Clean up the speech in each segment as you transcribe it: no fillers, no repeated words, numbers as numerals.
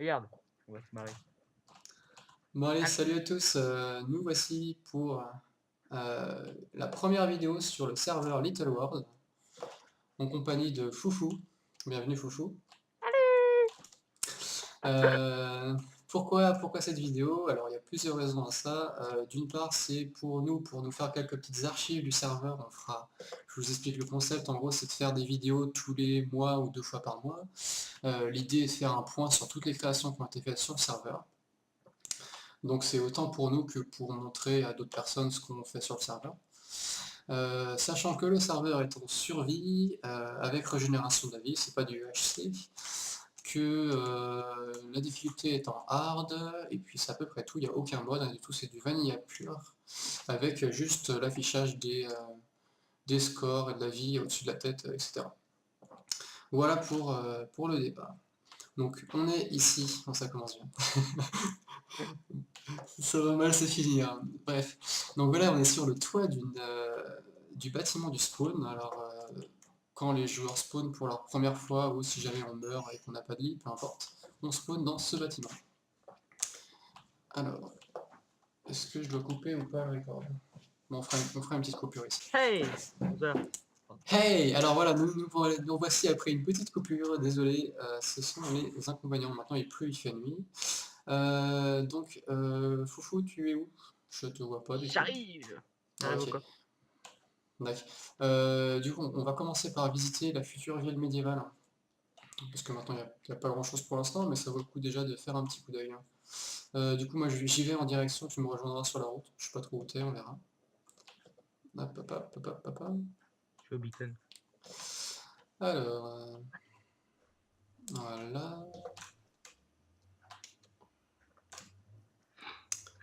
Regarde, on va se marrer. Bon allez, Allez. salut à tous, nous voici pour la première vidéo sur le serveur Little World, en compagnie de Foufou. Bienvenue Foufou. Euh, pourquoi cette vidéo? Alors il y a plusieurs raisons à ça. D'une part, c'est pour nous faire quelques petites archives du serveur. Je vous explique le concept, en gros c'est de faire des vidéos tous les mois ou 2 fois par mois. L'idée est de faire un point sur toutes les créations qui ont été faites sur le serveur. Donc c'est autant pour nous que pour montrer à d'autres personnes ce qu'on fait sur le serveur. Sachant que le serveur est en survie, avec régénération de la vie, c'est pas du UHC, que la difficulté est en hard, et puis c'est à peu près tout, il n'y a aucun mode, hein, du tout, c'est du vanilla pur, avec juste l'affichage des scores et de la vie au-dessus de la tête, etc. Voilà pour le départ. Donc on est ici, bon, ça commence bien. Ça va mal se finir. Bref. Donc voilà, on est sur le toit du bâtiment du spawn. Alors, quand les joueurs spawnent pour leur première fois, ou si jamais on meurt et qu'on n'a pas de lit, peu importe, on spawn dans ce bâtiment. Alors, est-ce que je dois couper ou pas le record? Bon, on fera une petite coupure ici. Hey 11h. Hey! Alors voilà, nous voici après une petite coupure, désolé, ce sont les inconvénients. Maintenant il pleut, il fait nuit. Foufou, tu es où? Je te vois pas du coup. J'arrive. J'arrive au Ok, coffre. d'accord. Du coup, on va commencer par visiter la future ville médiévale, hein, parce que maintenant il n'y a pas grand chose pour l'instant, mais ça vaut le coup déjà de faire un petit coup d'œil, hein. Du coup, moi j'y vais en direction, tu me rejoindras sur la route. Je sais pas trop où t'es, on verra. Hop, hop, hop, hop, hop, hop. Je suis au beacon. Alors, voilà.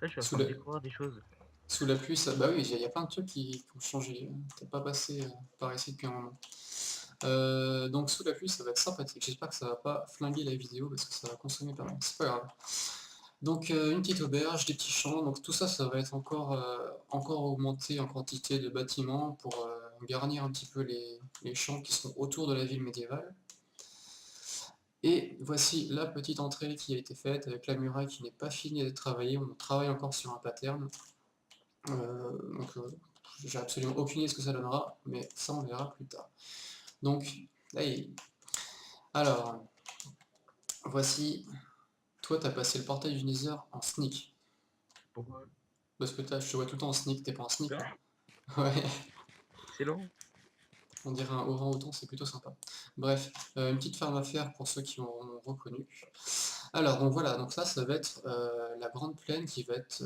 Là, je suis en Sous train de la, découvrir des choses. sous la pluie, ça. Bah oui, il y a plein de trucs qui ont changé. T'es pas passé par ici depuis un moment. Donc sous la pluie, ça va être sympathique. J'espère que ça va pas flinguer la vidéo parce que ça va consommer pas mal. C'est pas grave. Donc une petite auberge, des petits champs, donc tout ça, ça va être encore augmenté en quantité de bâtiments pour garnir un petit peu les champs qui sont autour de la ville médiévale. Et voici la petite entrée qui a été faite avec la muraille qui n'est pas finie d'être travaillée, on travaille encore sur un pattern. J'ai absolument aucune idée de ce que ça donnera, mais ça on verra plus tard. Donc, hey. Alors, voici, toi t'as passé le portail du Nether en sneak. Pourquoi? Parce que je te vois tout le temps en sneak, t'es pas en sneak là. Ah, Ouais, excellent. on dirait un orang-outan, c'est plutôt sympa. Bref, une petite ferme à faire pour ceux qui ont reconnu. Alors, donc voilà, donc ça va être la grande plaine qui va être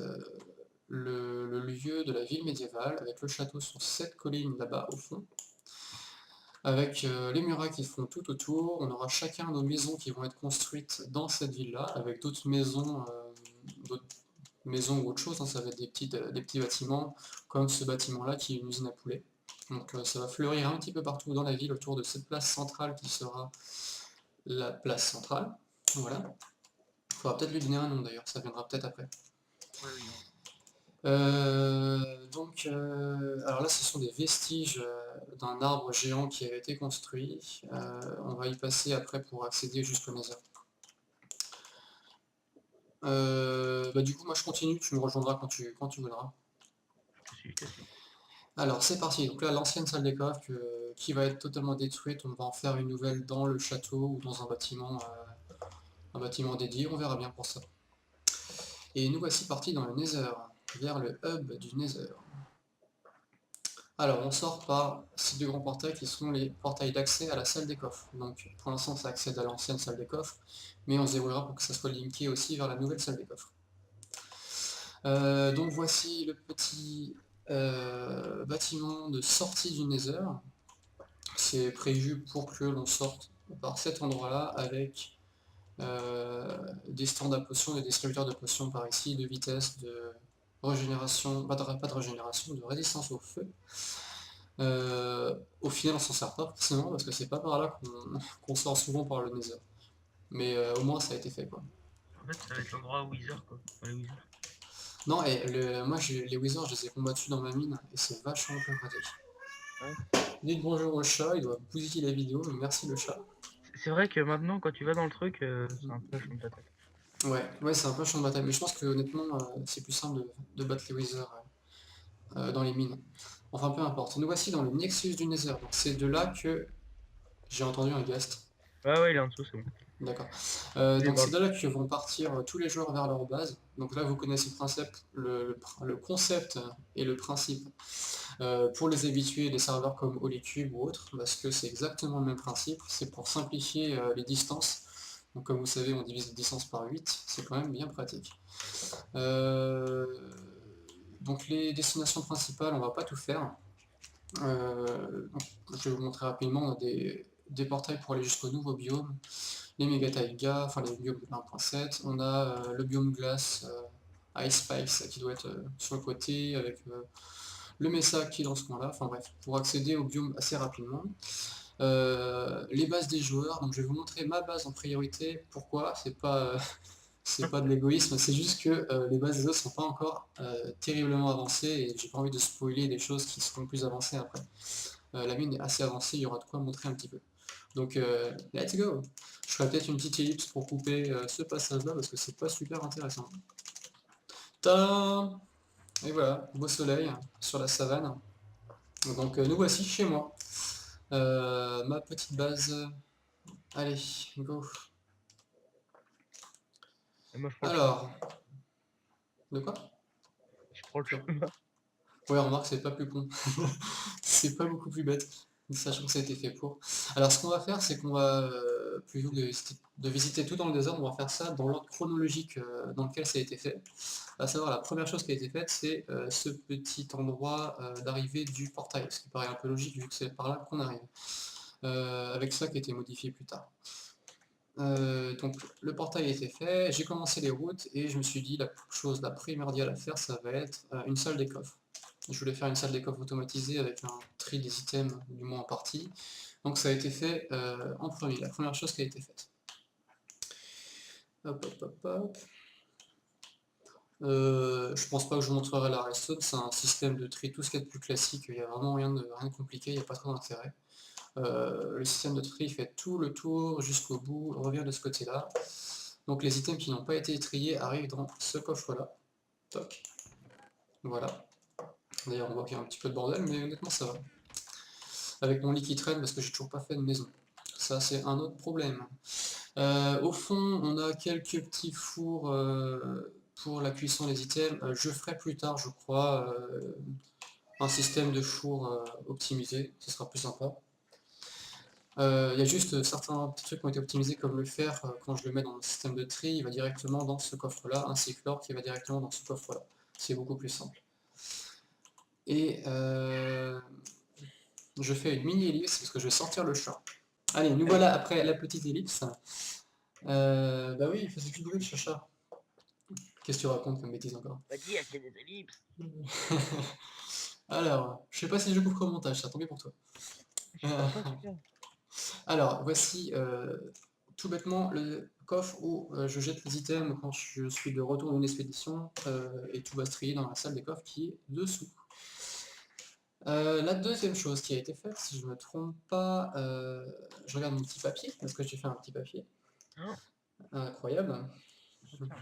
le lieu de la ville médiévale, avec le château sur cette colline là-bas au fond. Avec les murailles qui font tout autour, on aura chacun nos maisons qui vont être construites dans cette ville-là, avec d'autres maisons ou autre chose, hein, ça va être des petits bâtiments, comme ce bâtiment-là qui est une usine à poulet. Donc ça va fleurir un petit peu partout dans la ville autour de cette place centrale qui sera la place centrale. Voilà. Il faudra peut-être lui donner un nom d'ailleurs, ça viendra peut-être après. Ouais, oui. Alors là, ce sont des vestiges d'un arbre géant qui avait été construit. On va y passer après pour accéder jusqu'au Nether. Du coup, moi je continue, tu me rejoindras quand tu voudras. Je te suis, je te suis. Alors c'est parti, donc là l'ancienne salle des coffres qui va être totalement détruite, on va en faire une nouvelle dans le château ou dans un bâtiment dédié, on verra bien pour ça. Et nous voici partis dans le Nether, vers le hub du Nether. Alors on sort par ces deux grands portails qui sont les portails d'accès à la salle des coffres. Donc pour l'instant ça accède à l'ancienne salle des coffres, mais on se débrouillera pour que ça soit linké aussi vers la nouvelle salle des coffres. Donc voici le petit bâtiment de sortie du Nether. C'est prévu pour que l'on sorte par cet endroit-là avec des stands à potions, des distributeurs de potions par ici, de vitesse, de régénération, pas de régénération, de résistance au feu. Au final on s'en sert pas forcément parce que c'est pas par là qu'on sort souvent par le Nether. Mais au moins ça a été fait quoi. En fait, ça va être l'endroit Wither, quoi. Enfin, les Wither. Non et moi les Wizards je les ai combattus dans ma mine et c'est vachement plus pratique. Ouais. Dites bonjour au chat, il doit bousiller la vidéo, mais merci le chat. C'est vrai que maintenant, quand tu vas dans le truc, c'est un peu la chambre de ta tête. Ouais, c'est un peu un champ de bataille, mais je pense que honnêtement, c'est plus simple de battre les Wither dans les mines. Enfin, peu importe. Nous voici dans le Nexus du Nether. Donc c'est de là que j'ai entendu un Ghast. Ouais, il est en dessous, c'est bon. D'accord. Allez Donc voir c'est le de là que vont partir tous les joueurs vers leur base. Donc là, vous connaissez le principe, le concept et le principe. Pour les habitués des serveurs comme Holycube ou autres, parce que c'est exactement le même principe. C'est pour simplifier les distances. Donc comme vous savez, on divise les distances par 8. C'est quand même bien pratique. Euh, donc les destinations principales, on va pas tout faire. Donc, je vais vous montrer rapidement. On a des portails pour aller jusqu'au nouveau biome, les méga taïgas, enfin les biomes de 1.7. On a le biome glace Ice Spice qui doit être sur le côté avec le Mesa qui est dans ce coin-là. Enfin bref, pour accéder au biome assez rapidement. Les bases des joueurs, donc je vais vous montrer ma base en priorité. Pourquoi? C'est pas de l'égoïsme, c'est juste que les bases des autres sont pas encore terriblement avancées et j'ai pas envie de spoiler des choses qui seront plus avancées après. La mine est assez avancée, il y aura de quoi montrer un petit peu. Donc let's go. Je ferai peut-être une petite ellipse pour couper ce passage-là parce que c'est pas super intéressant. Tadam! Et voilà, beau soleil sur la savane. Donc nous voici chez moi. Ma petite base. Allez, go. Et moi, je prends le chemin. Alors, de quoi? Je prends le Tu chemin. Ouais, remarque, c'est pas plus con. C'est pas beaucoup plus bête, sachant que ça a été fait pour. Alors, ce qu'on va faire, c'est qu'on va, plutôt que de visiter tout dans le désordre, on va faire ça dans l'ordre chronologique dans lequel ça a été fait. À savoir, la première chose qui a été faite, c'est ce petit endroit d'arrivée du portail, ce qui paraît un peu logique vu que c'est par là qu'on arrive. Avec ça qui a été modifié plus tard. Donc le portail a été fait, j'ai commencé les routes et je me suis dit la chose la primordiale à faire, ça va être une salle des coffres. Je voulais faire une salle des coffres automatisée avec un tri des items, du moins en partie. Donc ça a été fait en premier, la première chose qui a été faite. Hop, hop, hop, hop. Je pense pas que je vous montrerai la redstone, c'est un système de tri, tout ce qui est de plus classique, il n'y a vraiment rien de compliqué, il n'y a pas trop d'intérêt. Le système de tri fait tout le tour jusqu'au bout, revient de ce côté-là. Donc les items qui n'ont pas été triés arrivent dans ce coffre-là. Toc. Voilà. D'ailleurs on voit qu'il y a un petit peu de bordel, mais honnêtement ça va. Avec mon lit qui traîne parce que j'ai toujours pas fait de maison. Ça c'est un autre problème. Au fond, on a quelques petits fours pour la cuisson des items. Je ferai plus tard, je crois, un système de four optimisé. Ce sera plus sympa. Il y a juste certains petits trucs qui ont été optimisés comme le fer, quand je le mets dans le système de tri, il va directement dans ce coffre-là, ainsi que l'or qui va directement dans ce coffre-là. C'est beaucoup plus simple. Et je fais une mini ellipse parce que je vais sortir le chat. Allez, nous voilà après la petite ellipse. Bah oui, il faisait plus de bruit le chat. Qu'est-ce que tu racontes comme bêtise encore? Bah dis, elle fait des ellipses. Alors, je sais pas si je couperai au montage, ça tant pis pour toi. Je sais pas celui-là. Alors, voici tout bêtement le coffre où je jette les items quand je suis de retour d'une expédition et tout va se trier dans la salle des coffres qui est dessous. La deuxième chose qui a été faite, si je ne me trompe pas, je regarde mon petit papier, parce que j'ai fait un petit papier. Hein. Incroyable.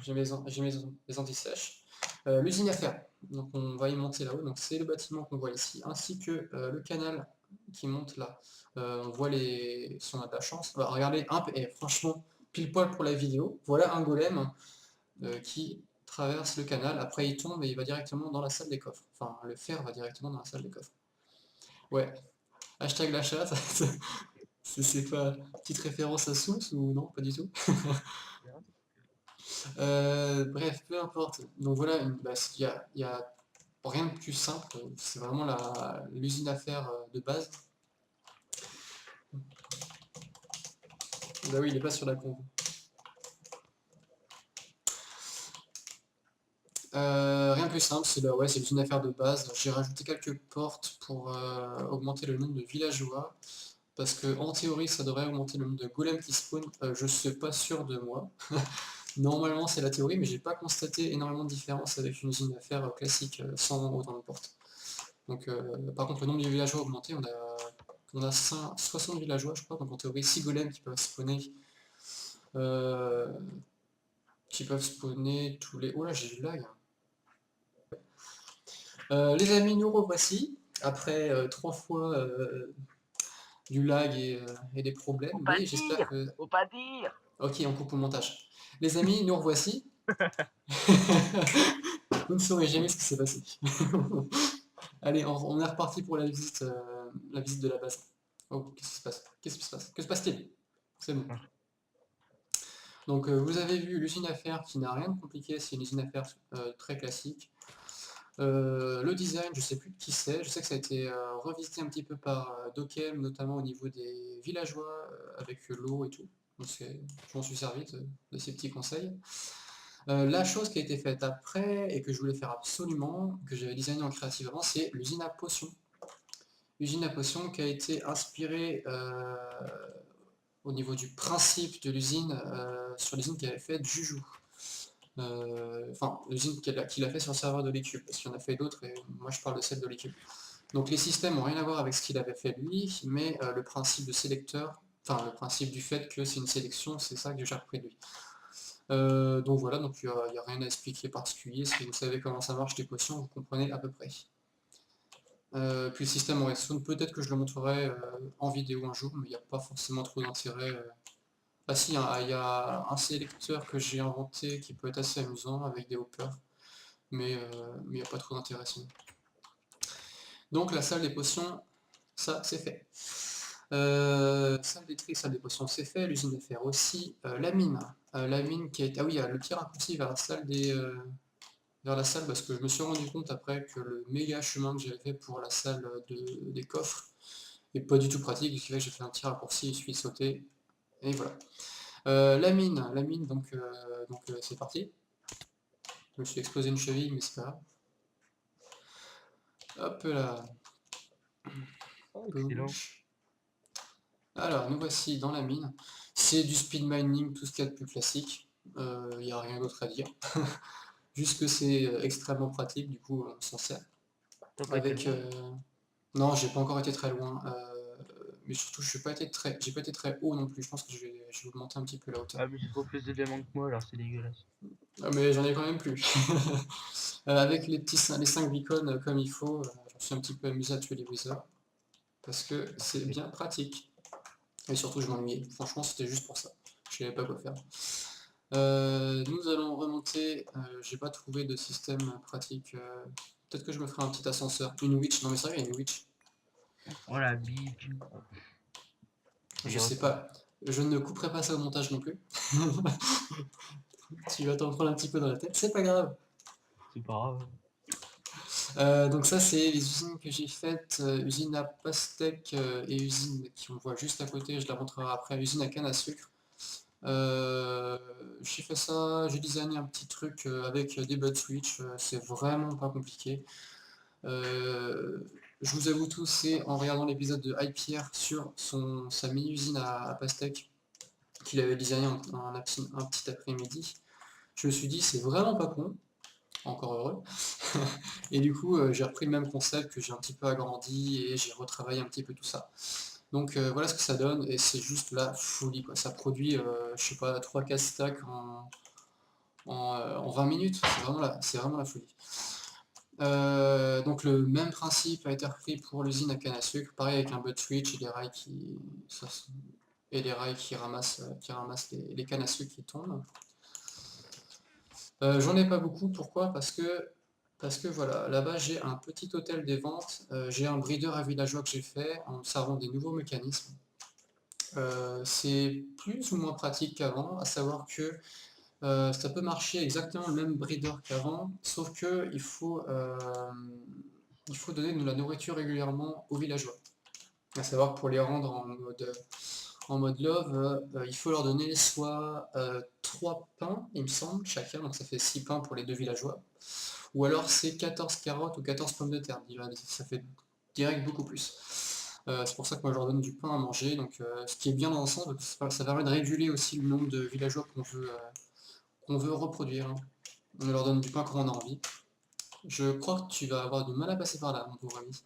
J'ai mes anti-sèches. L'usine à fer, donc on va y monter là-haut, donc c'est le bâtiment qu'on voit ici, ainsi que le canal qui monte là. On voit les... si on a de la chance. Bah, regardez, et franchement, pile poil pour la vidéo, voilà un golem qui traverse le canal, après il tombe et il va directement dans la salle des coffres. Enfin, le fer va directement dans la salle des coffres. Ouais, hashtag la chatte, c'est pas petite référence à Souls ou non, pas du tout. Bref, peu importe. Donc voilà, il y a rien de plus simple, c'est vraiment l'usine à faire de base. Bah oui, il est pas sur la conve. Rien de plus simple, c'est l'usine à faire de base. J'ai rajouté quelques portes pour augmenter le nombre de villageois. Parce que en théorie, ça devrait augmenter le nombre de golems qui spawn. Je suis pas sûr de moi. Normalement, c'est la théorie, mais j'ai pas constaté énormément de différence avec une usine à faire classique sans autant de portes. Donc, par contre, le nombre de villageois a augmenté. On a 60 villageois, je crois. Donc, en théorie, 6 golems qui peuvent spawner qui peuvent spawner tous les... Oh là, j'ai du lag. Les amis, nous revoici, après 3 fois du lag et des problèmes, Faut pas mais j'espère dire. que... Faut pas dire. Ok, on coupe au montage. Les amis, nous revoici. Vous ne saurez jamais ce qui s'est passé. Allez, on est reparti pour la visite de la base. Oh, qu'est-ce qui se passe? Qu'est-ce qui se passe? Que se passe-t-il? C'est bon. Donc vous avez vu l'usine à fer qui n'a rien de compliqué, c'est une usine à fer très classique. Le design, je sais plus de qui c'est, je sais que ça a été revisité un petit peu par Dockem, notamment au niveau des villageois avec l'eau et tout. Donc je m'en suis servi de ces petits conseils. La chose qui a été faite après et que je voulais faire absolument, que j'avais designé en créative avant, c'est l'usine à potions. L'usine à potions qui a été inspirée au niveau du principe de l'usine sur l'usine qu'avait faite Juju. Enfin, l'usine qu'il a fait sur le serveur de l'équipe, parce qu'il y en a fait d'autres, et moi je parle de celle de l'équipe. Donc les systèmes n'ont rien à voir avec ce qu'il avait fait lui, mais le principe de sélecteur, enfin le principe du fait que c'est une sélection, c'est ça que j'ai repris de lui. Donc voilà, donc il n'y a rien à expliquer particulier, si vous savez comment ça marche les potions, vous comprenez à peu près. Puis le système en redstone, peut-être que je le montrerai en vidéo un jour, mais il n'y a pas forcément trop d'intérêt. Ah si, hein, il y a un sélecteur que j'ai inventé qui peut être assez amusant avec des hoppers, mais il n'y a pas trop d'intérêt sinon. Donc la salle des potions, ça c'est fait. Salle des tri, salle des potions c'est fait, l'usine de fer aussi. La mine qui est... Ah oui, il y a le petit raccourci vers la salle parce que je me suis rendu compte après que le méga chemin que j'avais fait pour la salle des coffres est pas du tout pratique, ce qui fait que j'ai fait un petit raccourci, il suffit de sauter, et voilà. La mine donc c'est parti. Je me suis explosé une cheville, mais c'est pas grave. Hop là. Oh, excellent. Alors, nous voici dans la mine. C'est du speed mining, tout ce qu'il y a de plus classique. Il n'y a rien d'autre à dire. Juste que c'est extrêmement pratique, du coup on s'en sert. T'as pas été Avec, loin. non, j'ai pas encore été très loin. Mais surtout, j'ai pas été très haut non plus. Je pense que je vais augmenter un petit peu la hauteur. Ah, mais j'ai trop plus de diamants que moi, alors c'est dégueulasse. Ah, mais j'en ai quand même plus. Avec les 5 beacons comme il faut, je me suis un petit peu amusé à tuer les wizards. Parce que c'est bien pratique. Et surtout, je m'ennuyais. Franchement, c'était juste pour ça. Je savais pas quoi faire. Nous allons remonter. J'ai pas trouvé de système pratique. Peut-être que je me ferai un petit ascenseur. Une witch. Non mais c'est vrai, il y a une witch. Oh la bite. Je sais pas. Je ne couperai pas ça au montage non plus. Tu vas t'en prendre un petit peu dans la tête. C'est pas grave. C'est pas grave. Donc ça, c'est les usines que j'ai faites. Usine à pastèque et usine qui on voit juste à côté. Je la montrerai après. Usine à canne à sucre. J'ai fait ça, j'ai designé un petit truc avec des bud switch, c'est vraiment pas compliqué. Je vous avoue tout, c'est en regardant l'épisode de Hypierre sur sa mini-usine à pastèque qu'il avait designé un petit après-midi. Je me suis dit c'est vraiment pas con, encore heureux. Et du coup j'ai repris le même concept que j'ai un petit peu agrandi et j'ai retravaillé un petit peu tout ça. Donc voilà ce que ça donne et c'est juste la folie quoi. Ça produit je sais pas 3-4 stacks en 20 minutes, c'est vraiment la folie. Donc le même principe a été repris pour l'usine à canne à sucre, pareil avec un butt switch et des rails qui ramassent les cannes à sucre qui tombent. J'en ai pas beaucoup, pourquoi? Parce que voilà, là-bas j'ai un petit hôtel des ventes, j'ai un breeder à villageois que j'ai fait en servant des nouveaux mécanismes. C'est plus ou moins pratique qu'avant, à savoir que ça peut marcher exactement le même breeder qu'avant, sauf que il faut donner de la nourriture régulièrement aux villageois. À savoir que pour les rendre en mode love, il faut leur donner soit 3 pains, il me semble, chacun, donc ça fait 6 pains pour les 2 villageois, ou alors c'est 14 carottes ou 14 pommes de terre, ça fait direct beaucoup plus. C'est pour ça que moi je leur donne du pain à manger, donc ce qui est bien dans l'ensemble, ça permet de réguler aussi le nombre de villageois qu'on veut reproduire. Hein. On leur donne du pain quand on a envie. Je crois que tu vas avoir du mal à passer par là, mon pauvre ami.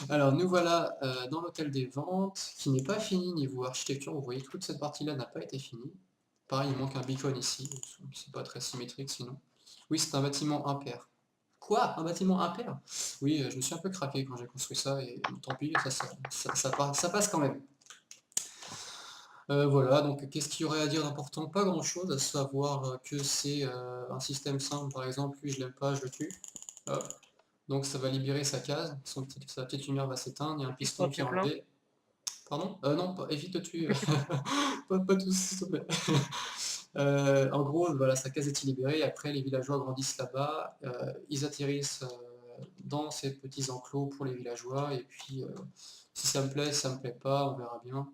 Alors nous voilà dans l'hôtel des ventes, qui n'est pas fini niveau architecture. Vous voyez, toute cette partie-là n'a pas été finie. Pareil, il manque un beacon ici, c'est pas très symétrique sinon. Oui, c'est un bâtiment impair. Quoi? Un bâtiment impair? Oui, je me suis un peu craqué quand j'ai construit ça, et tant pis, ça passe quand même. Voilà, donc qu'est-ce qu'il y aurait à dire d'important? Pas grand-chose, à savoir que c'est un système simple, par exemple, lui je l'aime pas, je le tue. Hop. Donc ça va libérer sa case, sa petite lumière va s'éteindre, il y a un piston qui est plein. enlevé. Pardon? Non, évite de tuer. Pas tous, s'il te plaît. En gros, voilà, sa case est libérée, après les villageois grandissent là-bas, ils atterrissent dans ces petits enclos pour les villageois, et puis si ça me plaît pas, on verra bien.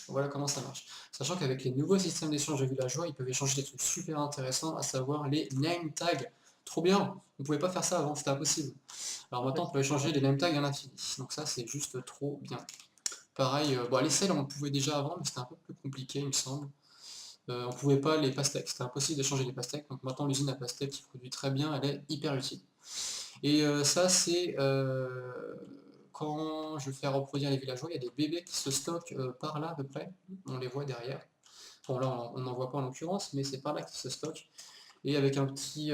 Voilà comment ça marche. Sachant qu'avec les nouveaux systèmes d'échange de villageois, ils peuvent échanger des trucs super intéressants, à savoir les name tags. Trop bien! On pouvait pas faire ça avant, c'était impossible. Alors maintenant, on peut échanger les name tags à l'infini. Donc ça, c'est juste trop bien. Pareil, bon, les selles, on pouvait déjà avant, mais c'était un peu plus compliqué, il me semble. On pouvait pas les pastèques, c'était impossible d'échanger les pastèques. Donc maintenant, l'usine à pastèques qui produit très bien, elle est hyper utile. Et ça, c'est quand je fais reproduire les villageois, il y a des bébés qui se stockent par là à peu près. On les voit derrière. Bon, là, on n'en voit pas en l'occurrence, mais c'est par là qu'ils se stockent. Et avec un petit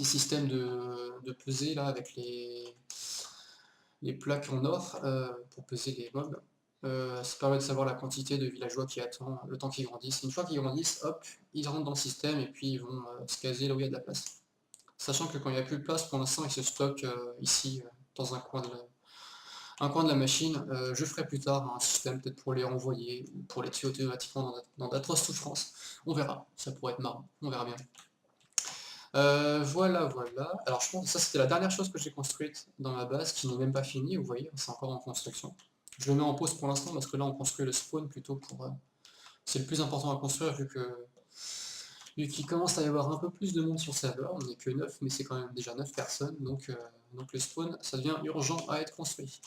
système de pesée, là, avec les plaques en or pour peser les mobs. Ça permet de savoir la quantité de villageois qui attend le temps qu'ils grandissent. Une fois qu'ils grandissent, hop, ils rentrent dans le système et puis ils vont se caser là où il y a de la place. Sachant que quand il n'y a plus de place, pour l'instant, ils se stockent ici, dans un coin de la machine. Je ferai plus tard un système peut-être pour les renvoyer ou pour les tuer automatiquement dans d'atroces souffrances. On verra, ça pourrait être marrant, on verra bien. Voilà. Alors je pense que ça c'était la dernière chose que j'ai construite dans ma base, qui n'est même pas finie, vous voyez, c'est encore en construction. Je le mets en pause pour l'instant parce que là on construit le spawn plutôt pour... c'est le plus important à construire vu qu'il commence à y avoir un peu plus de monde sur le serveur. On n'est que 9, mais c'est quand même déjà 9 personnes, donc le spawn, ça devient urgent à être construit.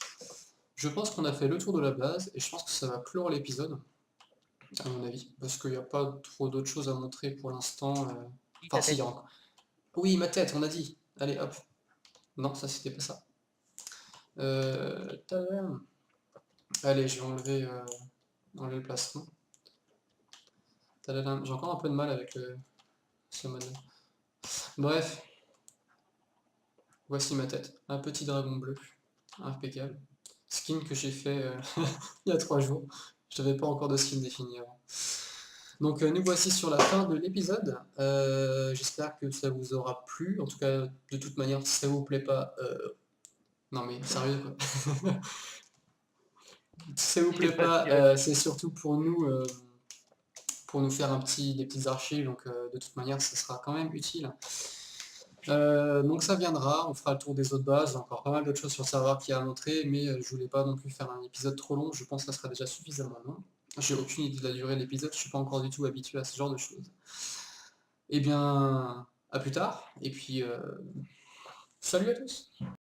Je pense qu'on a fait le tour de la base, et je pense que ça va clore l'épisode, à mon avis, parce qu'il n'y a pas trop d'autres choses à montrer pour l'instant. Enfin si, il y a encore... Oui, ma tête, on a dit. Allez, hop. Non, ça c'était pas ça. Tadam. Allez, je vais enlever le plastron. Tadam. J'ai encore un peu de mal avec ce mode. Bref. Voici ma tête. Un petit dragon bleu. Impeccable. Skin que j'ai fait il y a 3 jours. Je n'avais pas encore de skin défini avant. Donc nous voici sur la fin de l'épisode. J'espère que ça vous aura plu. En tout cas, de toute manière, si ça vous plaît pas... Non mais sérieux quoi. Si ça vous plaît pas, c'est surtout pour nous faire des petites archives, donc de toute manière ça sera quand même utile. Donc ça viendra, on fera le tour des autres bases, encore pas mal d'autres choses sur le serveur qui a à montrer, mais je voulais pas non plus faire un épisode trop long, je pense que ça sera déjà suffisamment long. J'ai aucune idée de la durée de l'épisode, je suis pas encore du tout habitué à ce genre de choses. Et bien, à plus tard, et puis salut à tous.